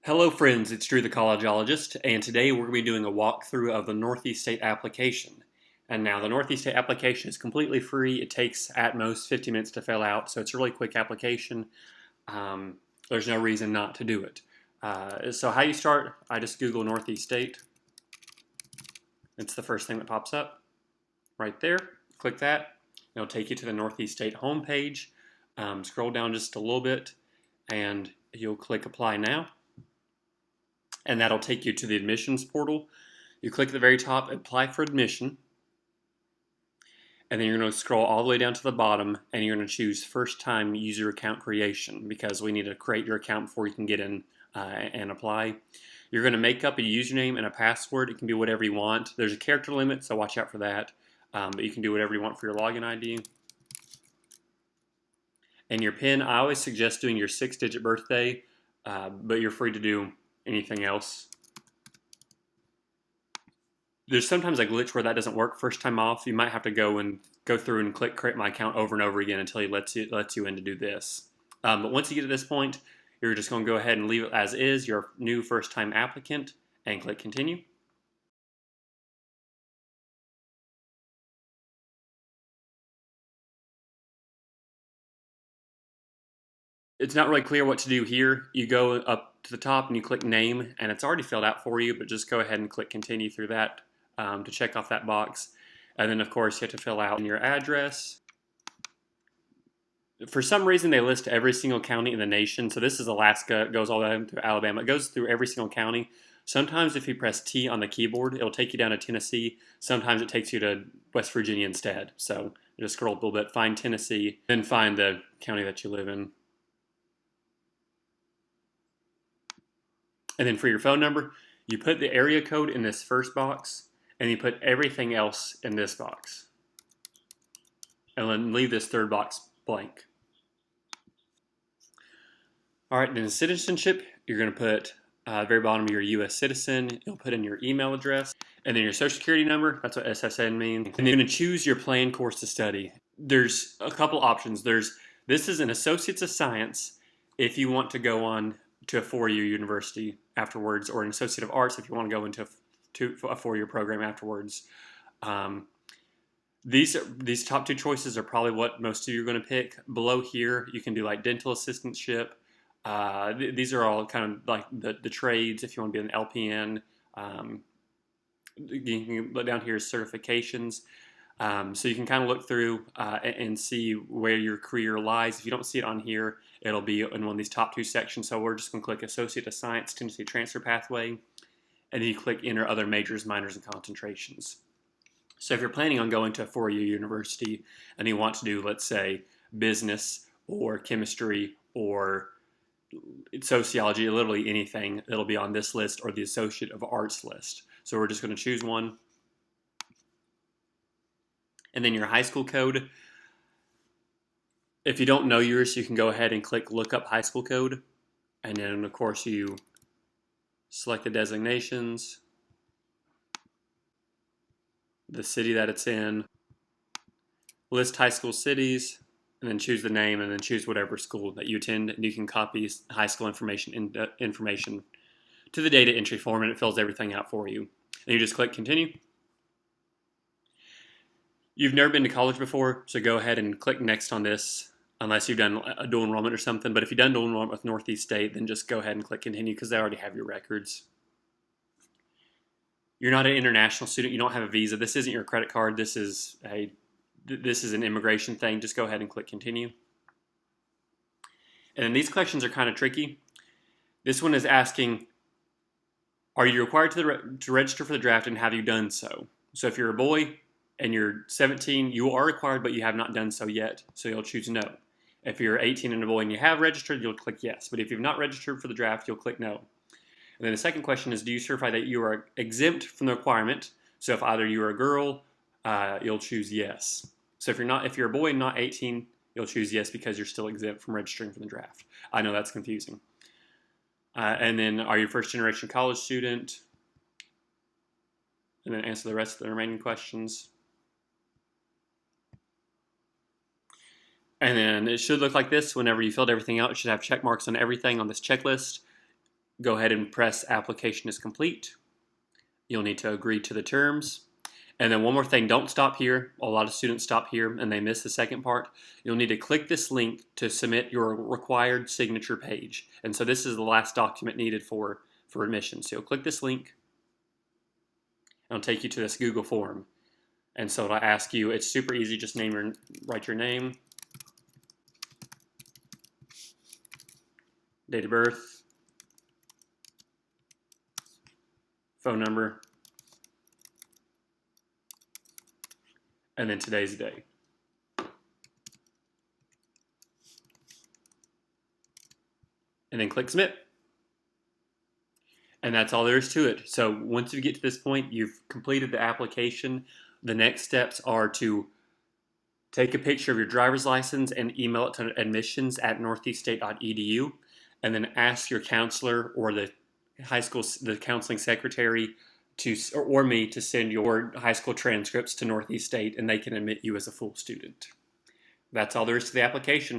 Hello friends, it's Drew the College-ologist, and today we're going to be doing a walkthrough of the Northeast State application. And now the Northeast State application is completely free. It takes at most 50 minutes to fill out, so it's a really quick application. There's no reason not to do it. So how you start, I just Google Northeast State. It's the first thing that pops up right there. Click that. It'll take you to the Northeast State homepage. Scroll down just a little bit, and you'll click Apply Now. And that'll take you to the admissions portal. You click at the very top, apply for admission, and then you're going to scroll all the way down to the bottom, and you're going to choose first time user account creation, because we need to create your account before you can get in and apply. You're going to make up a username and a password. It can be whatever you want. There's a character limit, so watch out for that, but you can do whatever you want for your login ID. And your PIN, I always suggest doing your 6-digit birthday, but you're free to do anything else. There's sometimes a glitch where that doesn't work first time off. You might have to go through and click create my account over and over again until he lets you in to do this. But once you get to this point, you're just going to go ahead and leave it as is, your new first time applicant, and click continue. It's not really clear what to do here. You go up to the top and you click name, and it's already filled out for you, but just go ahead and click continue through that to check off that box. And then of course you have to fill out your address. For some reason they list every single county in the nation. So this is Alaska, it goes all the way through Alabama. It goes through every single county. Sometimes if you press T on the keyboard, it'll take you down to Tennessee. Sometimes it takes you to West Virginia instead. So just scroll up a little bit, find Tennessee, then find the county that you live in. And then for your phone number, you put the area code in this first box, and you put everything else in this box. And then leave this third box blank. All right, then citizenship, you're going to put at the very bottom you're a U.S. citizen. You'll put in your email address, and then your social security number. That's what SSN means. And you're going to choose your planned course to study. There's a couple options. This is an Associates of Science if you want to go on to a 4-year university afterwards, or an Associate of Arts if you want to go into a 4-year program afterwards. These top two choices are probably what most of you are going to pick. Below here, you can do like dental assistantship. These are all kind of like the trades if you want to be an LPN. You can look down here as certifications. So you can kind of look through and see where your career lies. If you don't see it on here, it'll be in one of these top two sections. So we're just going to click Associate of Science, Tennessee Transfer Pathway, and then you click Enter Other Majors, Minors, and Concentrations. So if you're planning on going to a 4-year university and you want to do, let's say, business or chemistry or sociology, literally anything, it'll be on this list or the Associate of Arts list. So we're just going to choose one. And then your high school code. If you don't know yours, you can go ahead and click Look Up High School Code. And then, of course, you select the designations, the city that it's in, list high school cities, and then choose the name, and then choose whatever school that you attend. And you can copy high school information to the data entry form, and it fills everything out for you. And you just click Continue. You've never been to college before, so go ahead and click Next on this, unless you've done a dual enrollment or something. But if you've done dual enrollment with Northeast State, then just go ahead and click Continue because they already have your records. You're not an international student. You don't have a visa. This isn't your credit card. This is an immigration thing. Just go ahead and click Continue. And then these questions are kind of tricky. This one is asking, are you required to register for the draft, and have you done so? So if you're a boy and you're 17, you are required, but you have not done so yet, so you'll choose no. If you're 18 and a boy and you have registered, you'll click yes. But if you've not registered for the draft, you'll click no. And then the second question is, do you certify that you are exempt from the requirement? So if either you are a girl, you'll choose yes. So if you're a boy and not 18, you'll choose yes because you're still exempt from registering for the draft. I know that's confusing. And then, are you a first-generation college student? And then answer the rest of the remaining questions. And then it should look like this. Whenever you filled everything out, it should have check marks on everything on this checklist. Go ahead and press application is complete. You'll need to agree to the terms. And then one more thing, don't stop here. A lot of students stop here and they miss the second part. You'll need to click this link to submit your required signature page. And so this is the last document needed for admission. So you'll click this link and it'll take you to this Google form. And so it'll ask you, it's super easy, just write your name, date of birth, phone number, and then today's day. And then click submit. And that's all there is to it. So once you get to this point, you've completed the application. The next steps are to take a picture of your driver's license and email it to admissions@northeaststate.edu, and then ask your counselor or the counseling secretary or me to send your high school transcripts to Northeast State, and they can admit you as a full student. That's all there is to the application.